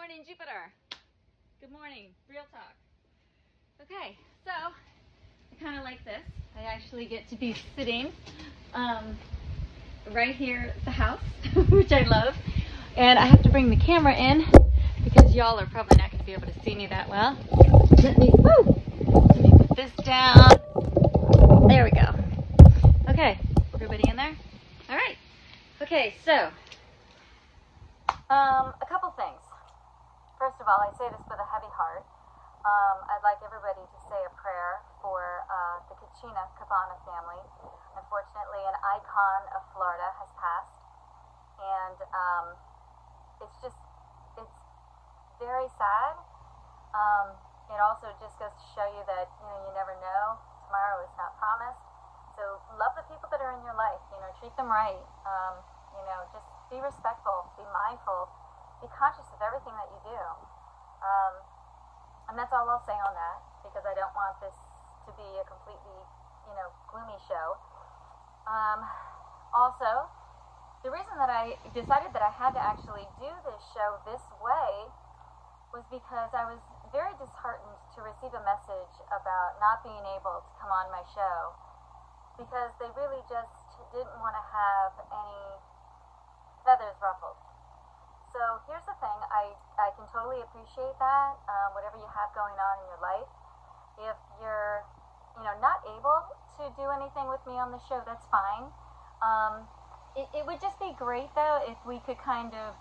morning, Jupiter. Good morning, real talk. Okay, so I kind of like this. I actually get to be sitting right here at the house, which I love. And I have to bring the camera in because y'all are probably not going to be able to see me that well. Let me put this down. There we go. Okay, everybody in there? All right. Okay, so a couple things. First of all, I say this with a heavy heart. I'd like everybody to say a prayer for the Kachina Cabana family. Unfortunately, an icon of Florida has passed, and it's very sad. It also just goes to show you that you never know. Tomorrow is not promised. So love the people that are in your life. Treat them right. Just be respectful. Be mindful. Be conscious of everything that you do. And that's all I'll say on that, because I don't want this to be a completely, gloomy show. Also, the reason that I decided that I had to actually do this show this way was because I was very disheartened to receive a message about not being able to come on my show, because they really just didn't want to have any feathers ruffled. So here's the thing, I can totally appreciate that, whatever you have going on in your life. If you're, not able to do anything with me on the show, that's fine. It would just be great, though, if we could kind of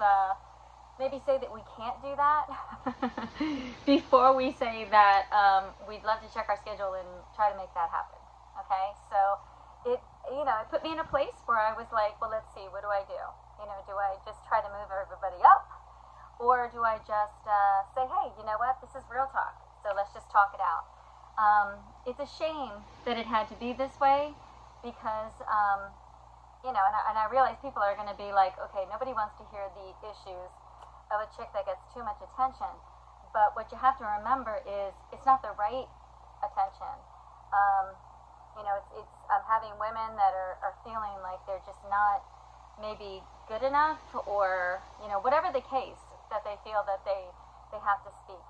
maybe say that we can't do that before we say that we'd love to check our schedule and try to make that happen, okay? So it put me in a place where I was like, well, let's see, what do I do? Do I just try to move everybody up? Or do I just say, hey, you know what? This is real talk. So let's just talk it out. It's a shame that it had to be this way because, and I realize people are going to be like, okay, nobody wants to hear the issues of a chick that gets too much attention. But what you have to remember is it's not the right attention. I'm having women that are feeling like they're just not maybe good enough, or whatever the case, that they feel that they have to speak.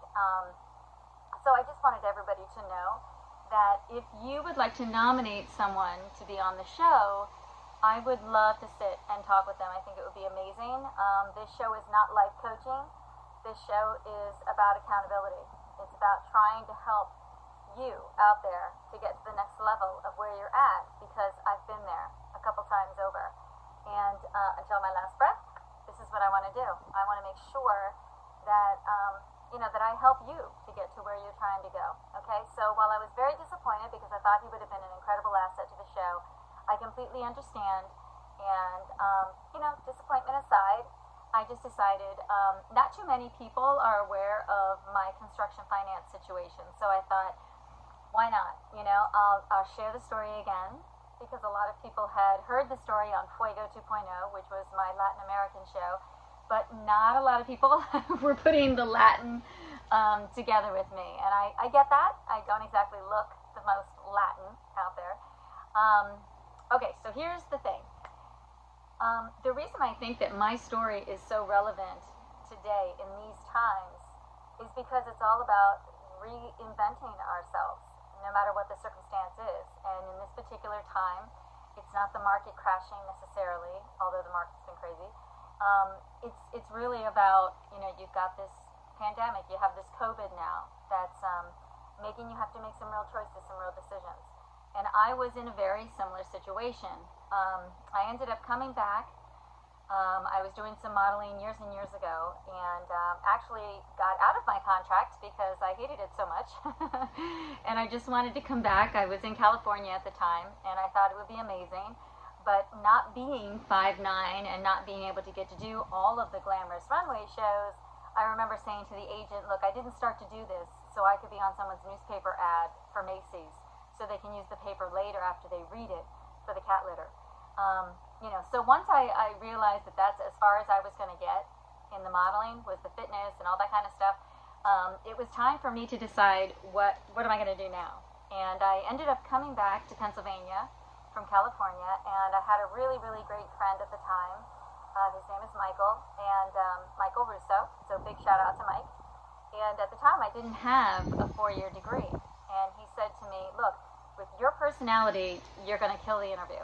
So I just wanted everybody to know that if you would like to nominate someone to be on the show, I would love to sit and talk with them. I think it would be amazing. This show is not life coaching. This show is about accountability. It's about trying to help you out there to get to the next level of where you're at, because I've been there a couple times over. And until my last breath, this is what I want to do. I want to make sure that, that I help you to get to where you're trying to go. Okay, so while I was very disappointed because I thought he would have been an incredible asset to the show, I completely understand. And, disappointment aside, I just decided not too many people are aware of my construction finance situation. So I thought, why not? I'll share the story again, because a lot of people had heard the story on Fuego 2.0, which was my Latin American show, but not a lot of people were putting the Latin together with me. And I get that. I don't exactly look the most Latin out there. Okay, so here's the thing. The reason I think that my story is so relevant today in these times is because it's all about reinventing ourselves, no matter what the circumstance is. And in this particular time, it's not the market crashing necessarily, although the market's been crazy. It's really about, you've got this pandemic, you have this COVID now that's making you have to make some real choices, some real decisions. And I was in a very similar situation. I ended up coming back. I was doing some modeling years and years ago, and actually got out of my contract because I hated it so much. And I just wanted to come back. I was in California at the time, and I thought it would be amazing. But not being 5'9" and not being able to get to do all of the glamorous runway shows, I remember saying to the agent, look, I didn't start to do this so I could be on someone's newspaper ad for Macy's, so they can use the paper later after they read it for the cat litter. So once I realized that that's as far as I was going to get in the modeling, was the fitness and all that kind of stuff, it was time for me to decide what am I going to do now. And I ended up coming back to Pennsylvania from California, and I had a really, really great friend at the time His name is Michael, and Michael Russo. So big shout out to Mike. And at the time, I didn't have a 4-year degree. And he said to me, look, with your personality, you're going to kill the interview.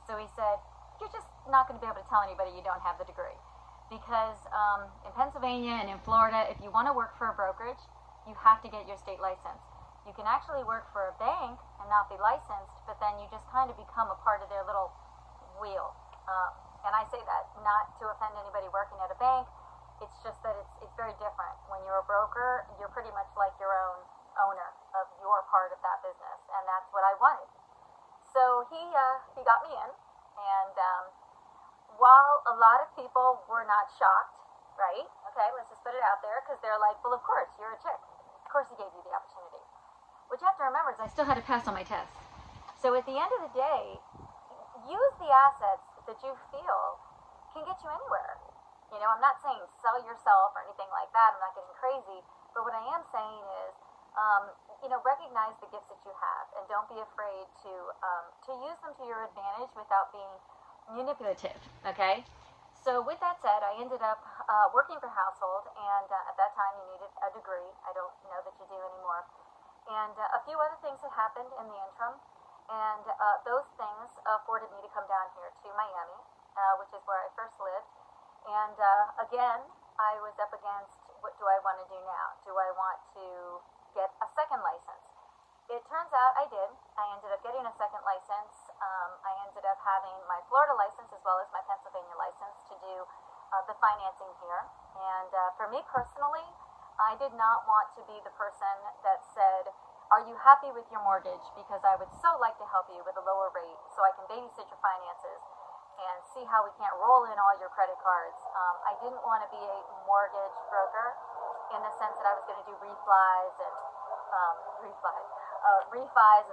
So he said, you're just not going to be able to tell anybody you don't have the degree. Because in Pennsylvania and in Florida, if you want to work for a brokerage, you have to get your state license. You can actually work for a bank and not be licensed, but then you just kind of become a part of their little wheel. And I say that not to offend anybody working at a bank. It's just that it's very different. When you're a broker, you're pretty much like your own owner of your part of that business, and that's what I wanted. So he got me in, and while a lot of people were not shocked, right? Okay, let's just put it out there, because they're like, well, of course, you're a chick. Of course he gave you the opportunity. What you have to remember is I still had to pass on my test. So at the end of the day, use the assets that you feel can get you anywhere. You know, I'm not saying sell yourself or anything like that. I'm not getting crazy. But what I am saying is, recognize the gifts that you have, and don't be afraid to use them to your advantage without being manipulative, okay? So with that said, I ended up working for Household, and at that time you needed a degree. I don't know that you do anymore. And a few other things had happened in the interim, and those things afforded me to come down here to Miami, which is where I first lived. And again, I was up against, what do I want to do now? Do I want to get a second license? It turns out I did. I ended up getting a second license. I ended up having my Florida license as well as my Pennsylvania license to do the financing here. And for me personally, I did not want to be the person that said, are you happy with your mortgage? Because I would so like to help you with a lower rate so I can babysit your finances and see how we can't roll in all your credit cards. I didn't want to be a mortgage broker in the sense that I was going to do refis and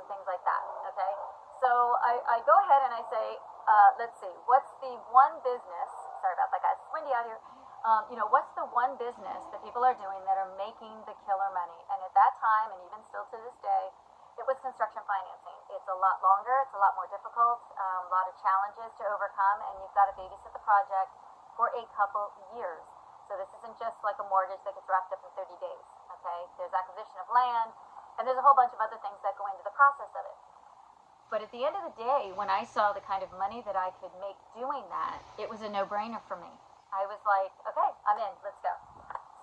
things like that, okay? So I go ahead and I say, let's see, what's the one business, sorry about that guys, it's windy out here, what's the one business that people are doing that are making the killer money? And at that time, and even still to this day, it was construction financing. It's a lot longer, it's a lot more difficult, a lot of challenges to overcome, and you've got to babysit the project for a couple years. So this isn't just like a mortgage that gets wrapped up in 30 days, okay? There's acquisition of land, and there's a whole bunch of other things that go into the process of it. But at the end of the day, when I saw the kind of money that I could make doing that, it was a no-brainer for me. I was like, okay, I'm in, let's go.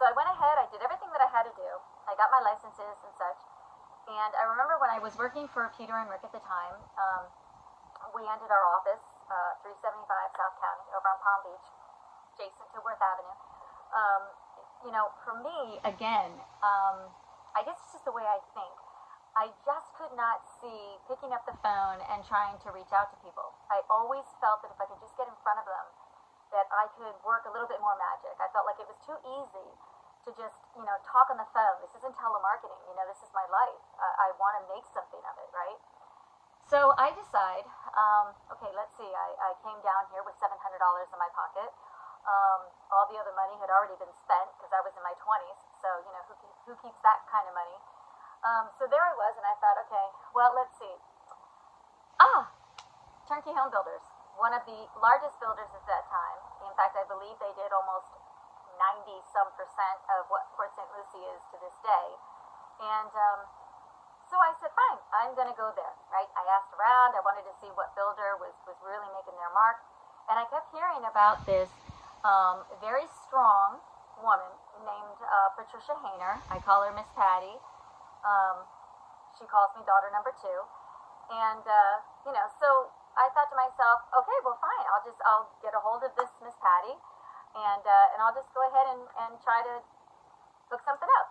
So I went ahead, I did everything that I had to do. I got my licenses and such. And I remember when I was working for Peter and Rick at the time, we ended our office, 375 South County, over on Palm Beach, adjacent to Worth Avenue. For me, again, I guess it's just the way I think. I just could not see picking up the phone and trying to reach out to people. I always felt that if I could just get in front of them, that I could work a little bit more magic. I felt like it was too easy to just, talk on the phone. This isn't telemarketing. This is my life. I want to make something of it, right? So I decide, okay, let's see. I came down here with $700 in my pocket. All the other money had already been spent because I was in my 20s. So, who keeps that kind of money? So there I was, and I thought, okay, well, let's see. Turnkey Home Builders, one of the largest builders at that time. In fact, I believe they did almost 90-some% of what Port St. Lucie is to this day. And so I said, fine, I'm going to go there, right? I asked around. I wanted to see what builder was really making their mark. And I kept hearing about this very strong woman named Patricia Hayner. I call her Miss Patty. She calls me daughter number 2. And, so I thought to myself, okay, well, fine. I'll get a hold of this Miss Patty, and I'll just go ahead and try to hook something up.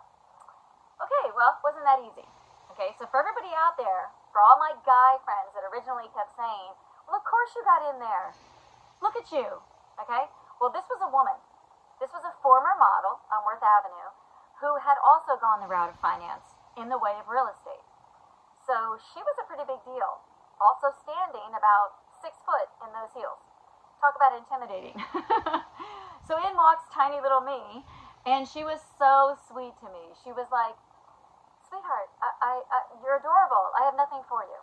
Okay, well, wasn't that easy? Okay, so for everybody out there, for all my guy friends that originally kept saying, well, of course you got in there. Look at you, okay? Well, this was a woman. This was a former model on Worth Avenue who had also gone the route of finance in the way of real estate. So she was a pretty big deal. Also standing about 6 foot in those heels. Talk about intimidating. So in walks tiny little me, and she was so sweet to me. She was like, sweetheart, you're adorable. I have nothing for you.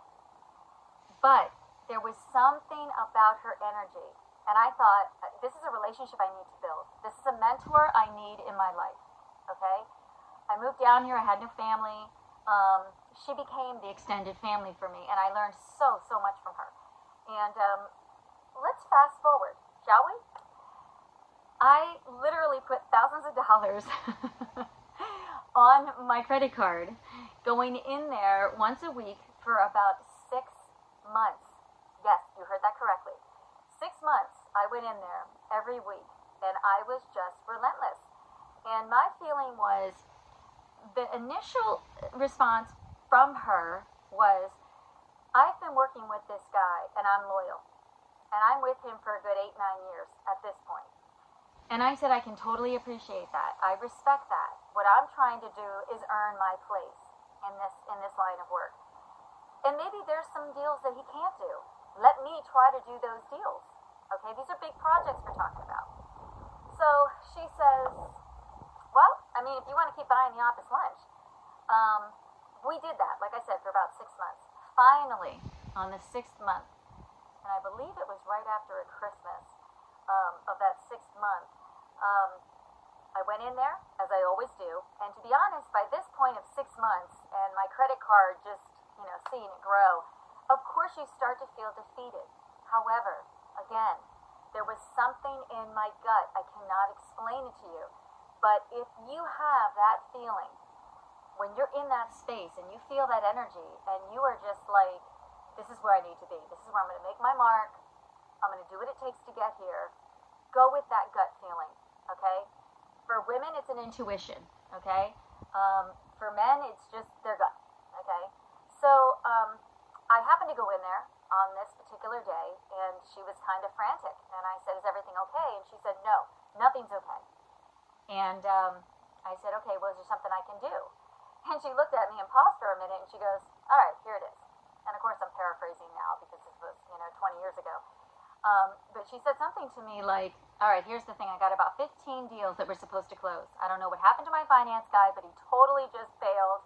But there was something about her energy And I thought, this is a relationship I need to build. This is a mentor I need in my life, okay? I moved down here. I had no family. She became the extended family for me, and I learned so much from her. And let's fast forward, shall we? I literally put thousands of dollars on my credit card, going in there once a week for about 6 months. Yes, you heard that correctly. 6 months I went in there every week, and I was just relentless. And my feeling was, the initial response from her was, I've been working with this guy, and I'm loyal. And I'm with him for a good 8-9 years at this point. And I said, I can totally appreciate that. I respect that. What I'm trying to do is earn my place in this line of work. And maybe there's some deals that he can't do. Let me try to do those deals. Okay, these are big projects we're talking about. So she says, well, I mean, if you want to keep buying the office lunch. We did that, like I said, for about 6 months. Finally, on the 6th month, and I believe it was right after a Christmas of that 6th month, I went in there, as I always do, and to be honest, by this point of 6 months, and my credit card just, seeing it grow, of course you start to feel defeated. However, again, there was something in my gut. I cannot explain it to you, but if you have that feeling, when you're in that space and you feel that energy and you are just like, this is where I need to be. This is where I'm going to make my mark. I'm going to do what it takes to get here. Go with that gut feeling, okay? For women, it's an intuition, okay? For men, it's just their gut, okay? So I happened to go in there on this particular day, and she was kind of frantic. And I said, is everything okay? And she said, no, nothing's okay. And I said, okay, well, is there something I can do? And she looked at me and paused for a minute, and she goes, all right, here it is. And, of course, I'm paraphrasing now because this was, 20 years ago. But she said something to me like, all right, here's the thing. I got about 15 deals that we're supposed to close. I don't know what happened to my finance guy, but he totally just failed.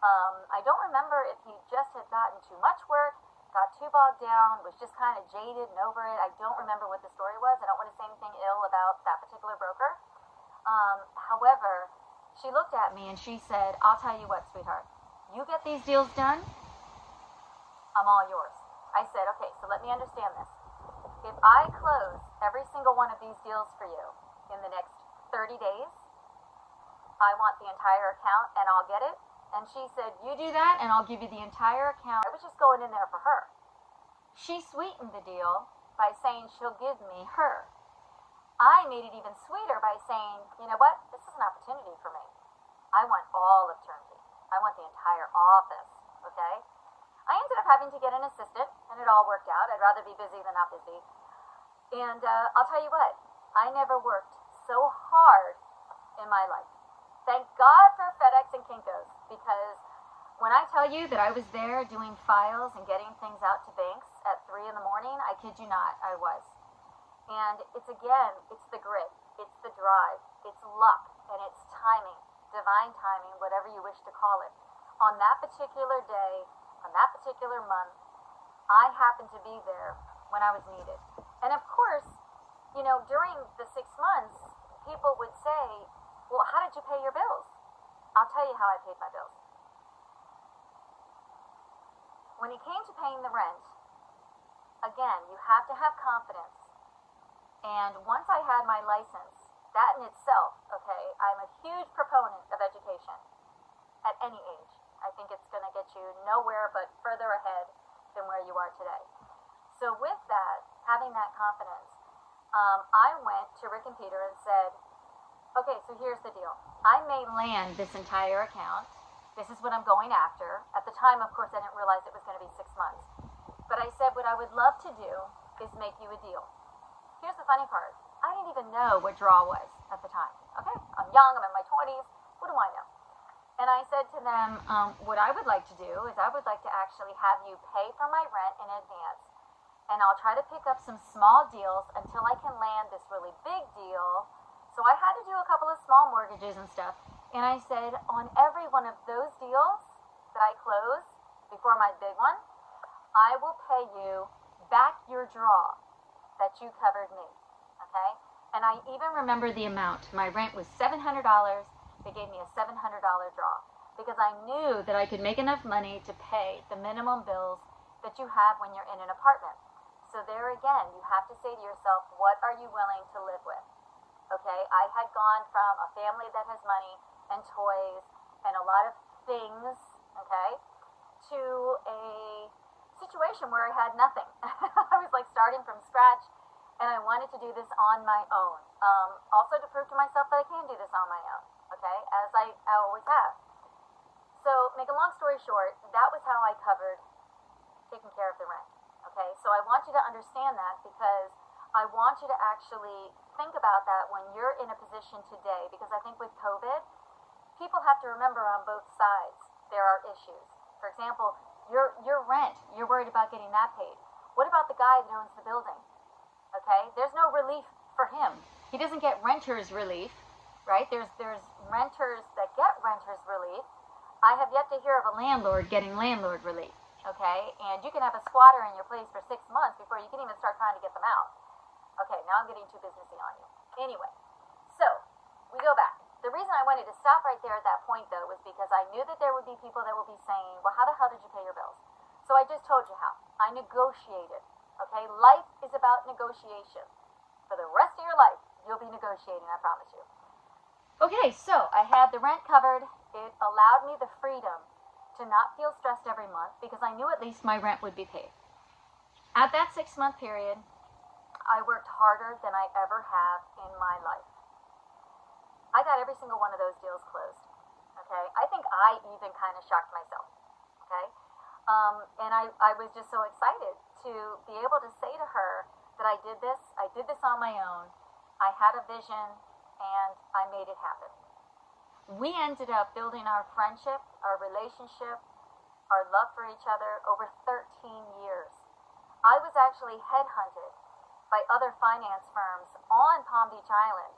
I don't remember if he just had gotten too much work, got too bogged down, was just kind of jaded and over it. I don't remember what the story was. I don't want to say anything ill about that particular broker. However, she looked at me and she said, I'll tell you what, sweetheart. You get these deals done, I'm all yours. I said, okay, so let me understand this. If I close every single one of these deals for you in the next 30 days, I want the entire account and I'll get it. And she said, you do that and I'll give you the entire account. I was just going in there for her. She sweetened the deal by saying she'll give me her. I made it even sweeter by saying, you know what, this is an opportunity for me. I want all of Turnkey. I want the entire office, okay? I ended up having to get an assistant, and it all worked out. I'd rather be busy than not busy. And I'll tell you what, I never worked so hard in my life. Thank God for FedEx and Kinko's, because when I tell you that I was there doing files and getting things out to banks at 3 in the morning, I kid you not, I was. And it's the grit, it's the drive, it's luck, and it's timing, divine timing, whatever you wish to call it. On that particular day, on that particular month, I happened to be there when I was needed. And of course, during the 6 months, people would say, well, how did you pay your bills? I'll tell you how I paid my bills. When it came to paying the rent, again, you have to have confidence. And once I had my license, that in itself, okay, I'm a huge proponent of education at any age. I think it's going to get you nowhere but further ahead than where you are today. So with that, having that confidence, I went to Rick and Peter and said, okay, so here's the deal. I may land this entire account. This is what I'm going after. At the time, of course, I didn't realize it was going to be 6 months. But I said, what I would love to do is make you a deal. Here's the funny part. I didn't even know what draw was at the time. Okay? I'm young. I'm in my 20s. What do I know? And I said to them, what I would like to do is I would like to actually have you pay for my rent in advance. And I'll try to pick up some small deals until I can land this really big deal. So I had to do a couple of small mortgages and stuff. And I said, on every one of those deals that I close before my big one, I will pay you back your draw. that you covered me, okay? And I even remember the amount. My rent was $700. They gave me a $700 draw because I knew that I could make enough money to pay the minimum bills that you have when you're in an apartment. So there again, you have to say to yourself, what are you willing to live with? Okay, I had gone from a family that has money and toys and a lot of things, okay, to a situation where I had nothing. I was like starting from scratch, and I wanted to do this on my own. Also to prove to myself that I can do this on my own, okay, as I always have. So, make a long story short, that was how I covered taking care of the rent, okay? So I want you to understand that because I want you to actually think about that when you're in a position today, because I think with COVID, people have to remember on both sides there are issues. For example, your rent, you're worried about getting that paid. What about the guy that owns the building? Okay, there's no relief for him. He doesn't get renter's relief, right? There's renters that get renter's relief. I have yet to hear of a landlord getting landlord relief, okay? And you can have a squatter in your place for 6 months before you can even start trying to get them out. Okay, now I'm getting too businessy on you. Anyway, so we go back. The reason I wanted to stop right there at that point, though, was because I knew that there would be people that would be saying, well, how the hell did you pay your bills? So I just told you how. I negotiated, okay? Life is about negotiation. For the rest of your life, you'll be negotiating, I promise you. Okay, so I had the rent covered. It allowed me the freedom to not feel stressed every month because I knew at least my rent would be paid. At that 6-month period, I worked harder than I ever have in my life. I got every single one of those deals closed, okay? I think I even kind of shocked myself, okay? And I was just so excited to be able to say to her that I did this on my own, I had a vision, and I made it happen. We ended up building our friendship, our relationship, our love for each other over 13 years. I was actually headhunted by other finance firms on Palm Beach Island.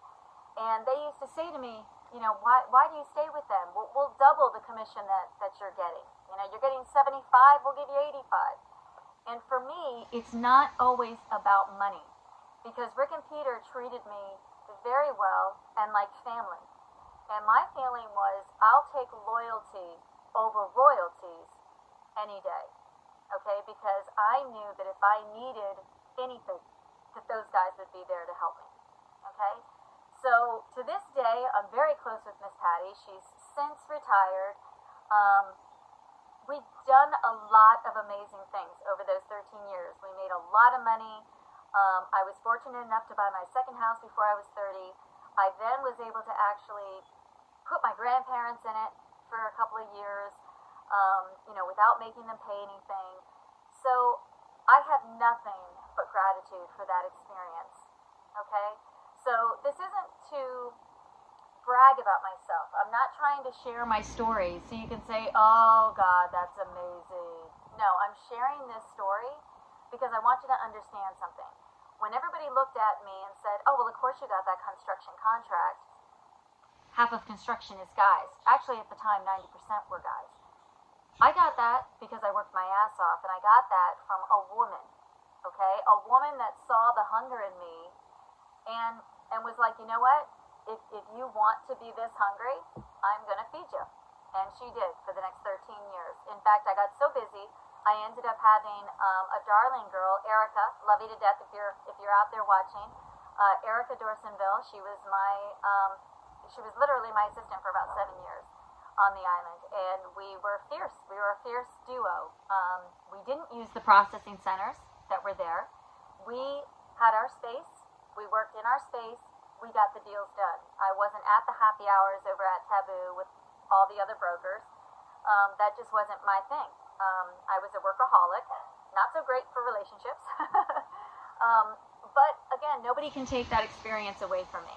And they used to say to me, you know, why do you stay with them? We'll double the commission that you're getting. You know, you're getting 75, we'll give you 85. And for me, it's not always about money. Because Rick and Peter treated me very well and like family. And my feeling was, I'll take loyalty over royalties any day. Okay? Because I knew that if I needed anything, that those guys would be there to help me. Okay? So, to this day, I'm very close with Miss Patty. She's since retired. We've done a lot of amazing things over those 13 years. We made a lot of money. I was fortunate enough to buy my second house before I was 30. I then was able to actually put my grandparents in it for a couple of years, without making them pay anything. So, I have nothing but gratitude for that experience. Okay? So this isn't to brag about myself. I'm not trying to share my story so you can say, oh God, that's amazing. No, I'm sharing this story because I want you to understand something. When everybody looked at me and said, oh, well, of course you got that construction contract. Half of construction is guys. Actually, at the time, 90% were guys. I got that because I worked my ass off, and I got that from a woman, okay? A woman that saw the hunger in me and was like, you know what, if you want to be this hungry, I'm going to feed you. And she did for the next 13 years. In fact, I got so busy, I ended up having a darling girl, Erica, love you to death if you're out there watching, Erica Dorsonville. She was literally my assistant for about 7 years on the island, and we were fierce. We were a fierce duo. We didn't use the processing centers that were there. We had our space. We worked in our space. We got the deals done. I wasn't at the happy hours over at Taboo with all the other brokers. That just wasn't my thing. I was a workaholic. Not so great for relationships. But again, nobody can take that experience away from me.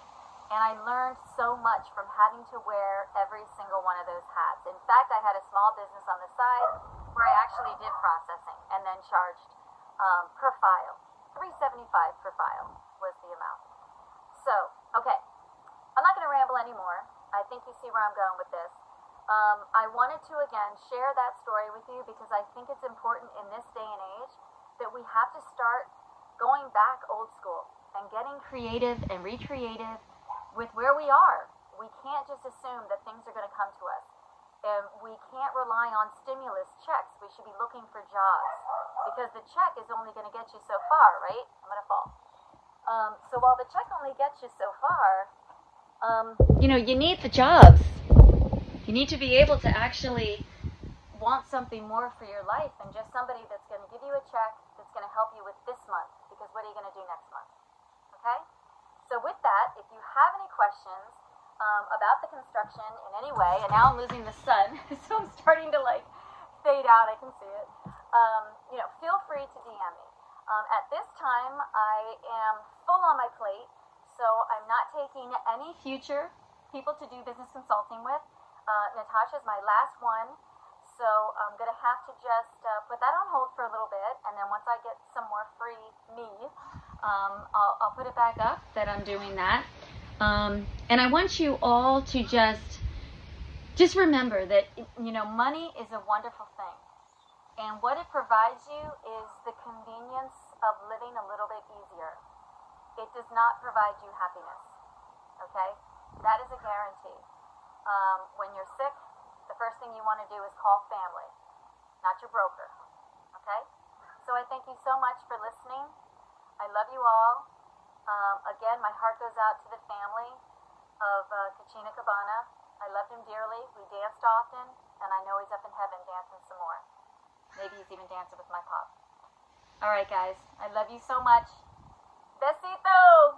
And I learned so much from having to wear every single one of those hats. In fact, I had a small business on the side where I actually did processing and then charged per file. $3.75 per file was the amount. So, okay, I'm not going to ramble anymore. I think you see where I'm going with this. I wanted to, again, share that story with you because I think it's important in this day and age that we have to start going back old school and getting creative and recreative with where we are. We can't just assume that things are going to come to us. And we can't rely on stimulus checks. We should be looking for jobs, because the check is only going to get you so far, right? I'm going to fall. So while the check only gets you so far, you need the jobs. You need to be able to actually want something more for your life than just somebody that's going to give you a check that's going to help you with this month, because what are you going to do next month? Okay? So with that, if you have any questions about the construction in any way, and now I'm losing the sun, so I'm starting to fade out, I can see it, feel free to DM me. At this time, I am full on my plate, so I'm not taking any future people to do business consulting with. Natasha's my last one, so I'm going to have to just put that on hold for a little bit, and then once I get some more free me, I'll put it back up that I'm doing that. And I want you all to just remember that, money is a wonderful thing. And what it provides you is the convenience of living a little bit easier. It does not provide you happiness. Okay? That is a guarantee. When you're sick, the first thing you want to do is call family, not your broker. Okay? So I thank you so much for listening. I love you all. Again, my heart goes out to the family of Kachina Cabana. I loved him dearly. We danced often, and I know he's up in heaven dancing some more. Maybe he's even dancing with my pop. All right, guys. I love you so much. Besito!